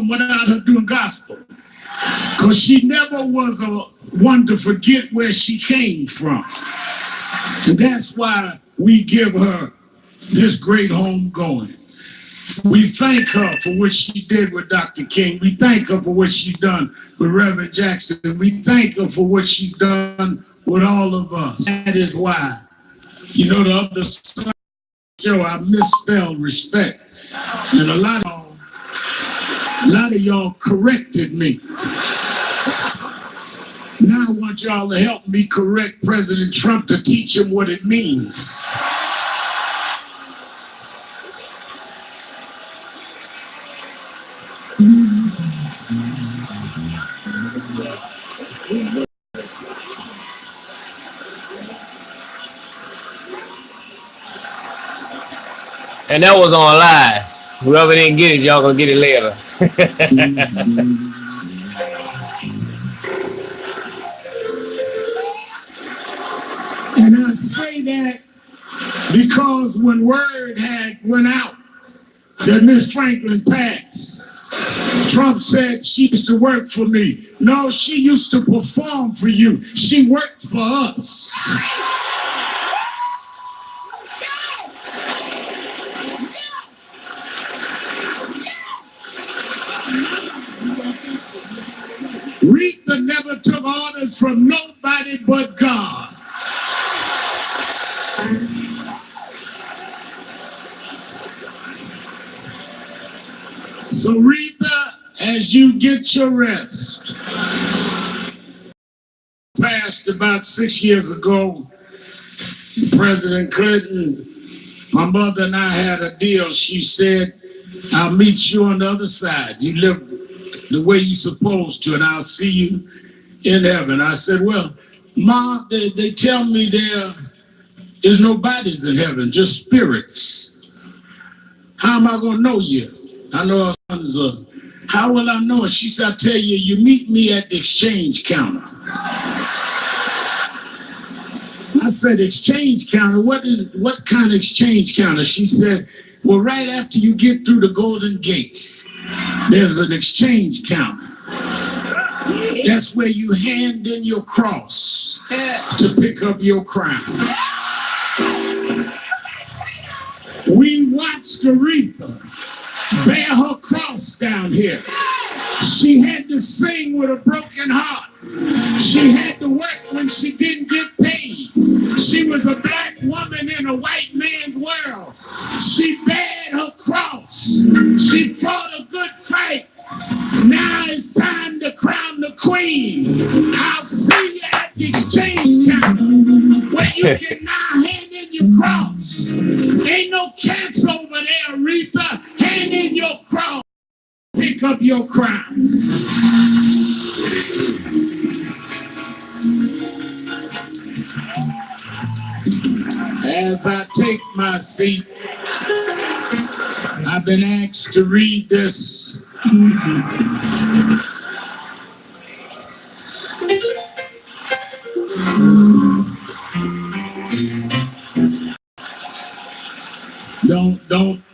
home without her doing gospel. Because she never was a one to forget where she came from. And that's why we give her this great home going. We thank her for what she did with Dr. King. We thank her for what she's done with Reverend Jackson. We thank her for what she's done with all of us. That is why, you know, the other show, I misspelled respect. And a lot of y'all corrected me. Now I want y'all to help me correct President Trump to teach him what it means. And that was on live. Whoever didn't get it, y'all gonna get it later. And I say that because when word had went out that Miss Franklin passed, Trump said she used to work for me. No, she used to perform for you. She worked for us. Aretha never took orders from nobody but God. So Aretha, as you get your rest, passed about 6 years ago, President Clinton, my mother and I had a deal. She said, I'll meet you on the other side. You live the way you're supposed to, and I'll see you in heaven. I said, well, Ma, they tell me there is no bodies in heaven, just spirits. How am I going to know you? I know our sons are. How will I know it? She said, I'll tell you, you meet me at the exchange counter. I said, exchange counter? What kind of exchange counter? She said, well, right after you get through the Golden Gates, there's an exchange counter. That's where you hand in your cross to pick up your crown. We watched Aretha bear her cross down here. She had to sing with a broken heart. She had to work when she didn't get paid. She was a black woman in a white man's world. She bared her cross. She fought a good fight. Now it's time to crown the queen. I'll see you at the exchange counter where you can now hand in your cross. Ain't no cats over there, Aretha. Hand in your cross. Pick up your crown. As I take my seat, I've been asked to read this.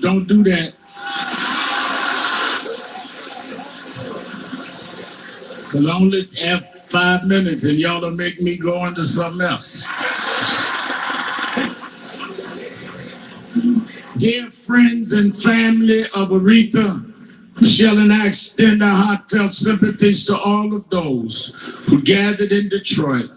Don't do that. Because I only have 5 minutes and y'all will make me go into something else. Dear friends and family of Aretha, Michelle and I extend our heartfelt sympathies to all of those who gathered in Detroit.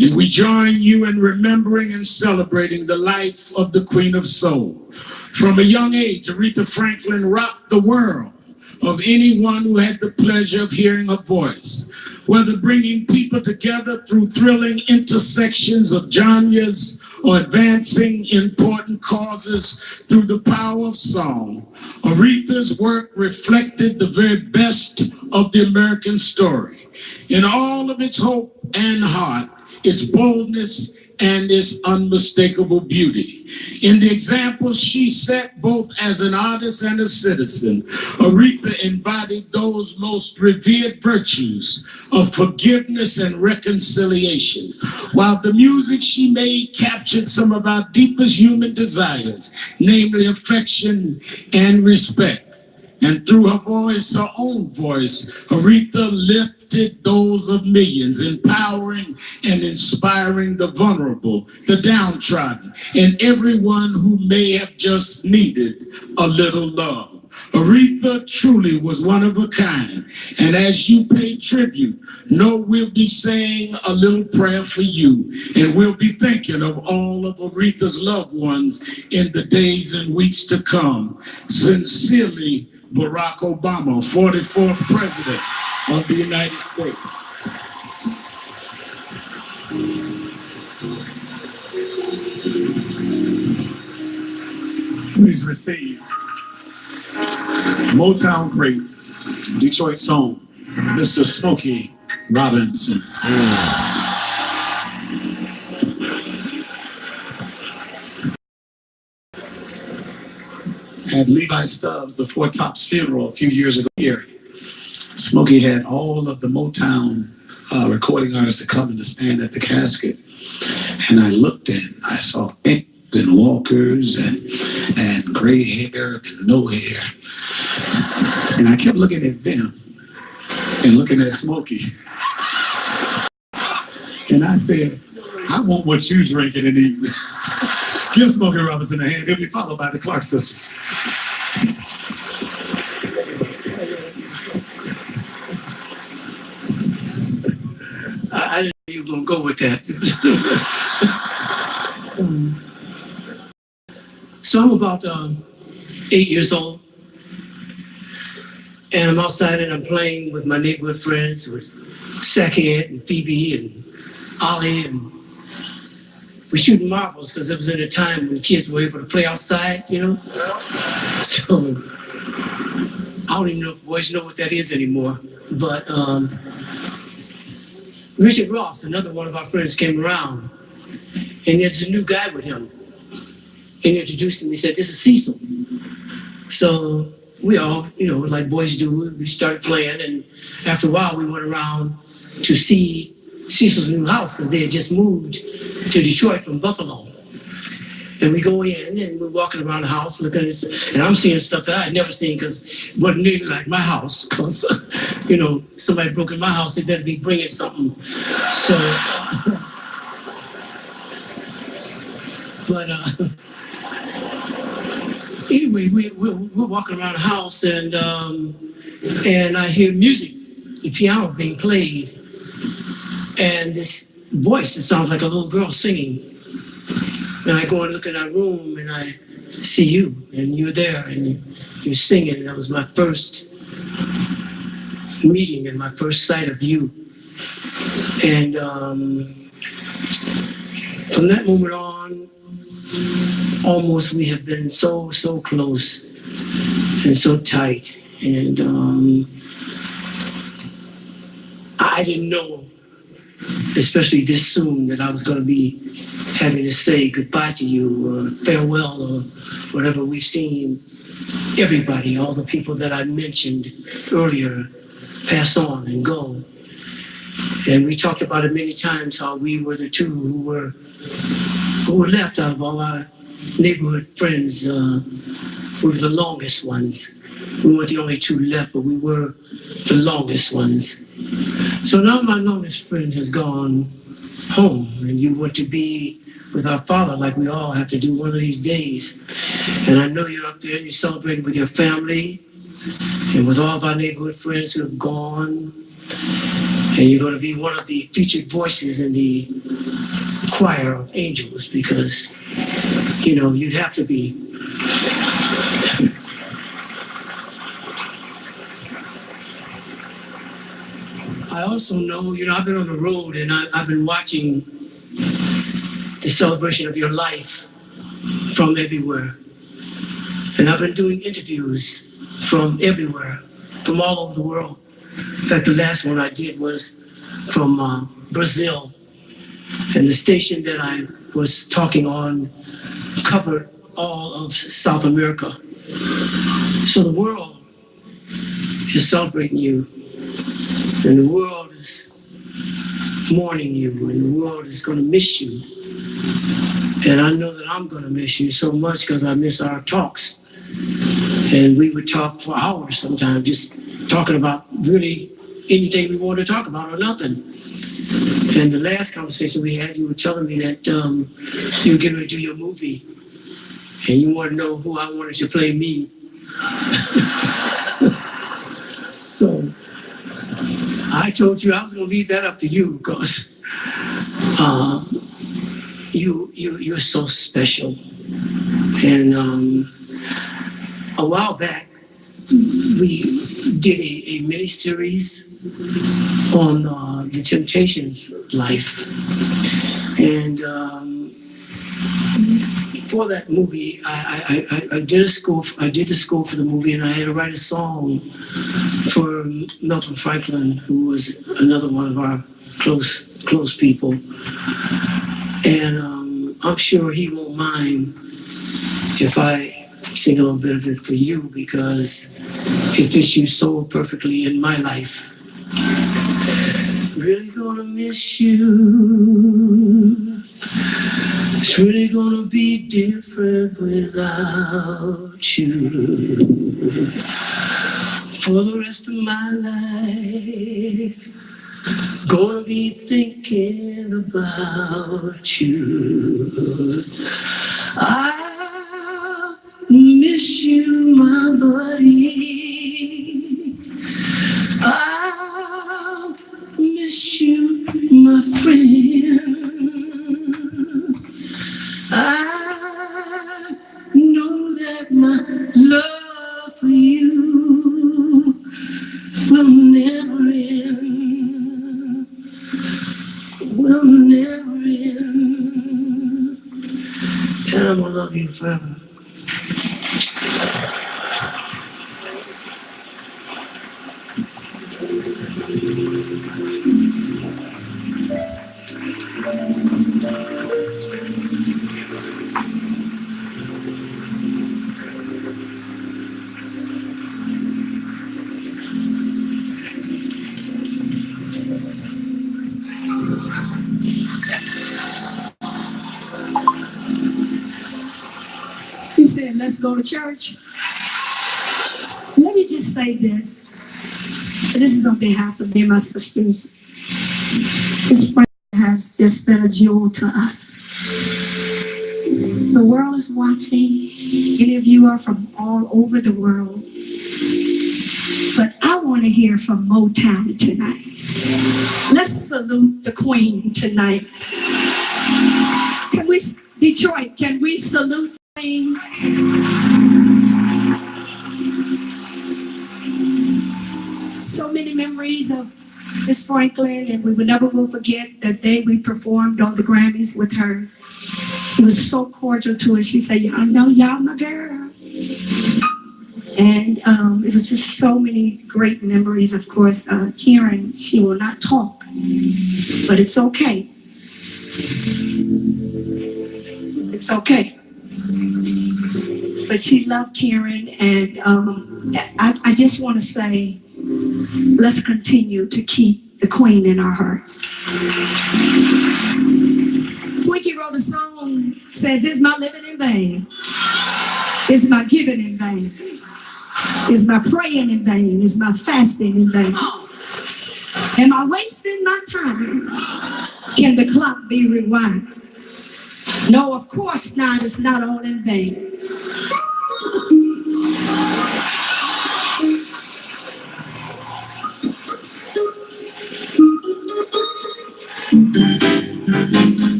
And we join you in remembering and celebrating the life of the Queen of Soul. From a young age, Aretha Franklin rocked the world of anyone who had the pleasure of hearing her voice, whether bringing people together through thrilling intersections of genres or advancing important causes through the power of song. Aretha's work reflected the very best of the American story in all of its hope and heart, its boldness, and its unmistakable beauty. In the examples she set both as an artist and a citizen, Aretha embodied those most revered virtues of forgiveness and reconciliation, while the music she made captured some of our deepest human desires, namely affection and respect. And through her voice, her own voice, Aretha lifted those of millions, empowering and inspiring the vulnerable, the downtrodden, and everyone who may have just needed a little love. Aretha truly was one of a kind. And as you pay tribute, know we'll be saying a little prayer for you. And we'll be thinking of all of Aretha's loved ones in the days and weeks to come. Sincerely, Barack Obama, 44th President of the United States. Please receive Motown great, Detroit's own, Mr. Smokey Robinson. At Levi Stubbs, the Four Tops funeral a few years ago here, Smokey had all of the Motown recording artists to come and to stand at the casket. And I looked and I saw Ents and Walkers and gray hair and no hair. And I kept looking at them and looking at Smokey. And I said, I want what you drinking and eating. Give Smokey Robinson a hand. He'll be followed by the Clark sisters. I didn't know you were going to go with that. So I'm about 8 years old. And I'm outside and I'm playing with my neighborhood friends, with Sackhead and Phoebe and Ollie, and we're shooting marbles because it was at a time when kids were able to play outside, you know? So I don't even know if boys know what that is anymore. But Richard Ross, another one of our friends, came around, and there's a new guy with him. And he introduced him. He said, "This is Cecil." So we all, you know, like boys do, we started playing, and after a while we went around to see Cecil's new house because they had just moved to Detroit from Buffalo. And we go in and we're walking around the house looking at this, and I'm seeing stuff that I had never seen because it wasn't nearly like my house. Because, you know, somebody broke in my house, they better be bringing something. So, anyway, we're walking around the house, and I hear music, the piano being played, and this voice that sounds like a little girl singing. And I go and look in our room, and I see you, and you're there, and you're singing. And that was my first meeting and my first sight of you. And from that moment on, almost we have been so close and so tight. And I didn't know, especially this soon, that I was going to be having to say goodbye to you or farewell or whatever. We've seen everybody, all the people that I mentioned earlier, pass on and go. And we talked about it many times, how we were the two who were left out of all our neighborhood friends. We were the longest ones. We weren't the only two left, but we were the longest ones. So now my longest friend has gone home, and you want to be with our father like we all have to do one of these days. And I know you're up there and you're celebrating with your family and with all of our neighborhood friends who have gone. And you're going to be one of the featured voices in the choir of angels because, you know, you'd have to be. I also know, you know, I've been on the road and I've been watching the celebration of your life from everywhere. And I've been doing interviews from everywhere, from all over the world. In fact, the last one I did was from Brazil. And the station that I was talking on covered all of South America. So the world is celebrating you. And the world is mourning you, and the world is going to miss you. And I know that I'm going to miss you so much because I miss our talks And we would talk for hours sometimes, just talking about really anything we wanted to talk about or nothing. And the last conversation we had, you were telling me that you were getting ready to do your movie, and you wanted to know who I wanted to play me. So I told you I was going to leave that up to you because you're so special. And a while back, we did a mini series on the Temptations' life, and for that movie, I did a score. I did the score for the movie, and I had to write a song for Milton Franklin, who was another one of our close people, and I'm sure he won't mind if I sing a little bit of it for you because it fits you so perfectly in my life. Really gonna miss you. It's really gonna be different without you. For the rest of my life, gonna be thinking about you. I miss you, my buddy. I miss you, my friend. I know that my love for you will never end. Will never end. And I'm gonna love you forever. You said, let's go to church. Let me just say this. This is on behalf of me and my sisters. This friend has just been a jewel to us. The world is watching. Many of you are from all over the world. But I want to hear from Motown tonight. Let's salute the Queen tonight. Can we, Detroit, can we salute the Queen? So many memories of Miss Franklin, and we will never will forget the day we performed on the Grammys with her. She was so cordial to us. She said, "I know y'all my girl." And it was just so many great memories. Of course, Karen, she will not talk, but it's okay. It's okay. But she loved Karen, and I just want to say, let's continue to keep the Queen in our hearts. Twinkie wrote a song, says, "Is my living in vain? Is my giving in vain? Is my praying in vain? Is my fasting in vain? Am I wasting my time? Can the clock be rewind?" No, of course not. It's not all in vain.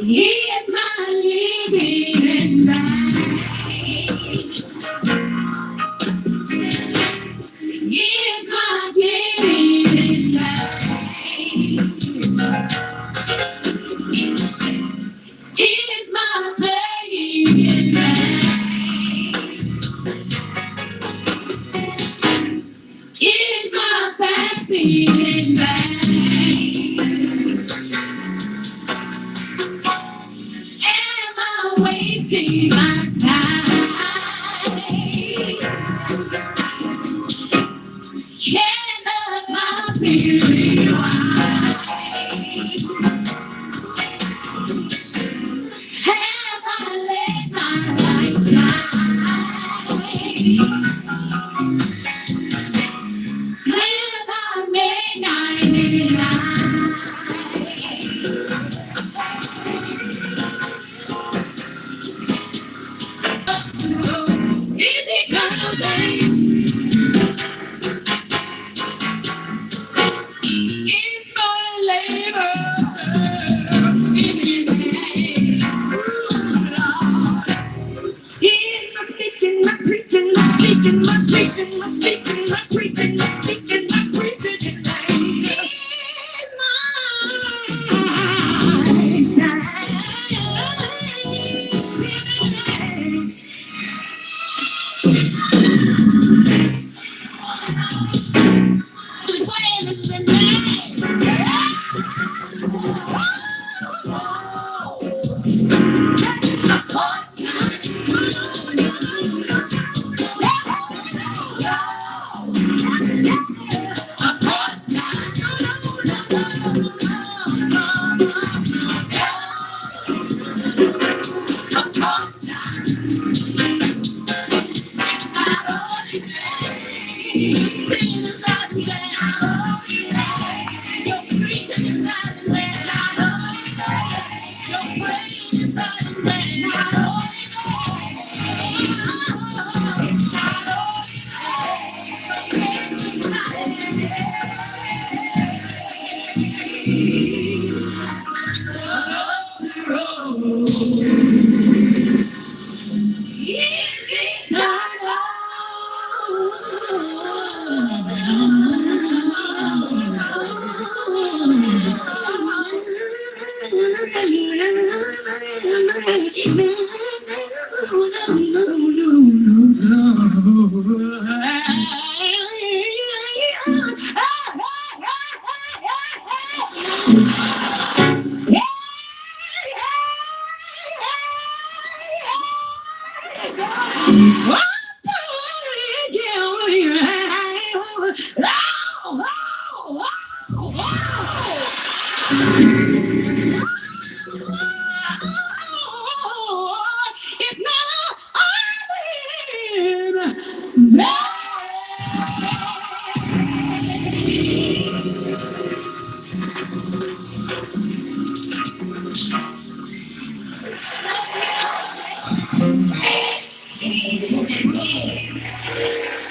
Is my living in vain? Is my giving in vain? Is my praying in vain? Is my fasting in vain? Am I wasting my time? Can the clock be rewind? Have I let my light shine?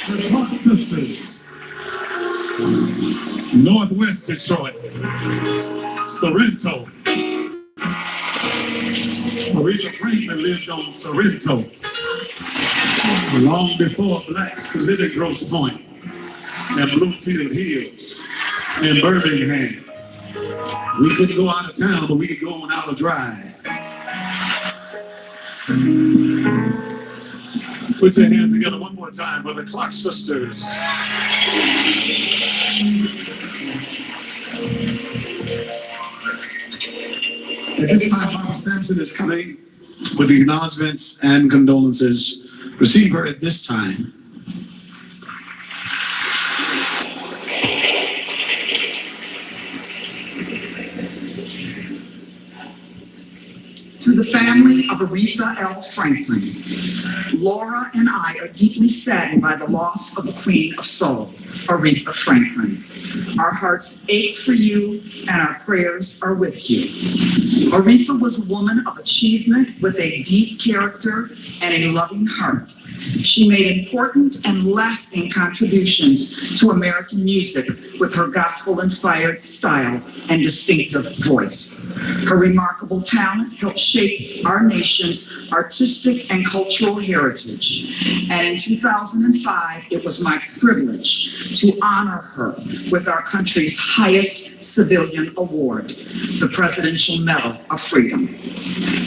The Clark Sisters, Northwest Detroit, Sorrento. Aretha Franklin lived on Sorrento long before blacks committed Grosse Pointe and Bluefield Hills and Birmingham. We couldn't go out of town, but we could go on out of drive. Put your hands together one more time for the Clark Sisters. At this time, Mama Sampson is coming with the acknowledgments and condolences. Receive her at this time. To the family of Aretha L. Franklin, Laura and I are deeply saddened by the loss of the Queen of Soul, Aretha Franklin. Our hearts ache for you and our prayers are with you. Aretha was a woman of achievement with a deep character and a loving heart. She made important and lasting contributions to American music with her gospel-inspired style and distinctive voice. Her remarkable talent helped shape our nation's artistic and cultural heritage. And in 2005, it was my privilege to honor her with our country's highest civilian award, the Presidential Medal of Freedom.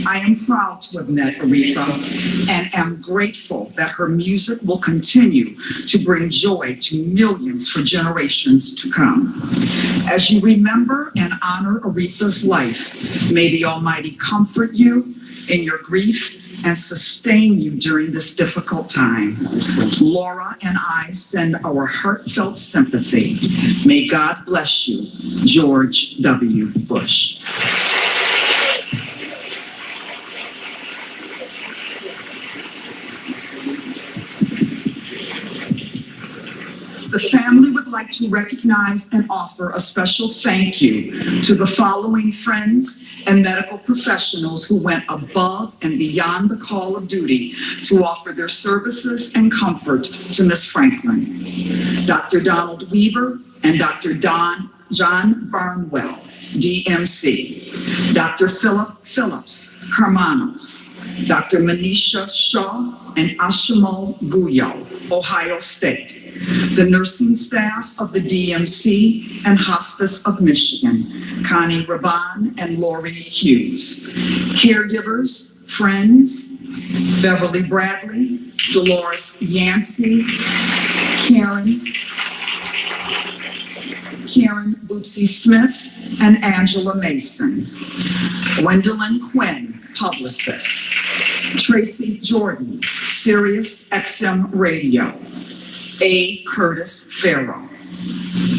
I am proud to have met Aretha and am grateful that her music will continue to bring joy to millions for generations to come. As you remember and honor Aretha's life, may the Almighty comfort you in your grief and sustain you during this difficult time. Laura and I send our heartfelt sympathy. May God bless you, George W. Bush. The family would like to recognize and offer a special thank you to the following friends and medical professionals who went above and beyond the call of duty to offer their services and comfort to Miss Franklin. Dr. Donald Weaver and Dr. John Barnwell, DMC. Dr. Philip Phillips, Carmanos. Dr. Manisha Shaw and Ashimo Guyo, Ohio State. the nursing staff of the DMC and Hospice of Michigan, Connie Raban and Lori Hughes, caregivers, friends, Beverly Bradley, Dolores Yancey, Karen Bootsy Smith, and Angela Mason, Gwendolyn Quinn, publicist, Tracy Jordan, Sirius XM Radio, A. Curtis Farrow,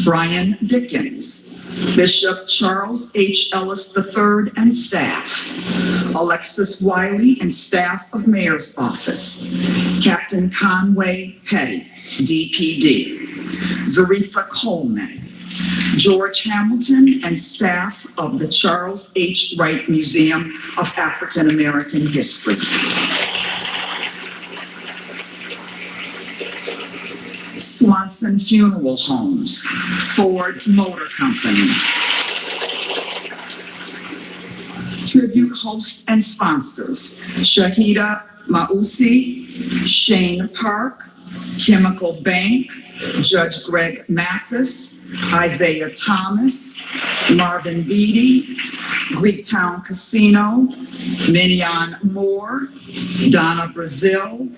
Brian Dickens, Bishop Charles H. Ellis III and staff, Alexis Wiley and staff of Mayor's Office, Captain Conway Petty, DPD, Zaretha Coleman, George Hamilton and staff of the Charles H. Wright Museum of African American History. Swanson Funeral Homes, Ford Motor Company. Tribute hosts and sponsors, Shahida Mausi, Shane Park, Chemical Bank, Judge Greg Mathis, Isaiah Thomas, Marvin Beatty, Greektown Casino, Mignon Moore, Donna Brazil,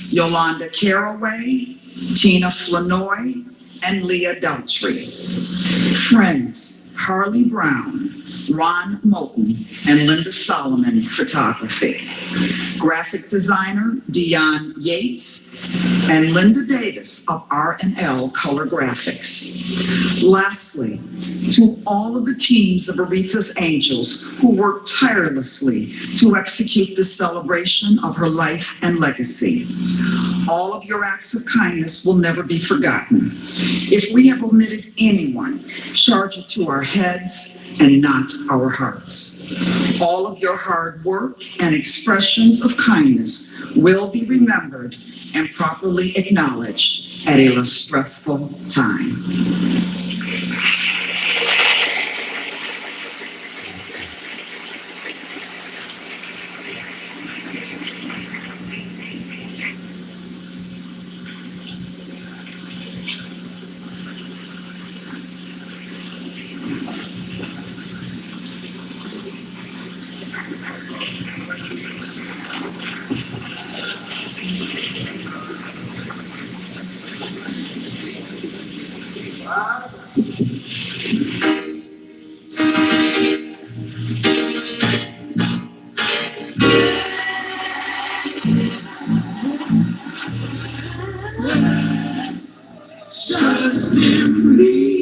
Yolanda Caraway, Tina Flanoy, and Leah Daltrey. Friends, Harley Brown, Ron Moulton, and Linda Solomon Photography. Graphic designer, Dion Yates, and Linda Davis of R&L Color Graphics. Lastly, to all of the teams of Aretha's Angels who worked tirelessly to execute the celebration of her life and legacy. All of your acts of kindness will never be forgotten. If we have omitted anyone, charge it to our heads and not our hearts. All of your hard work and expressions of kindness will be remembered and properly acknowledged at a less stressful time. Just memories.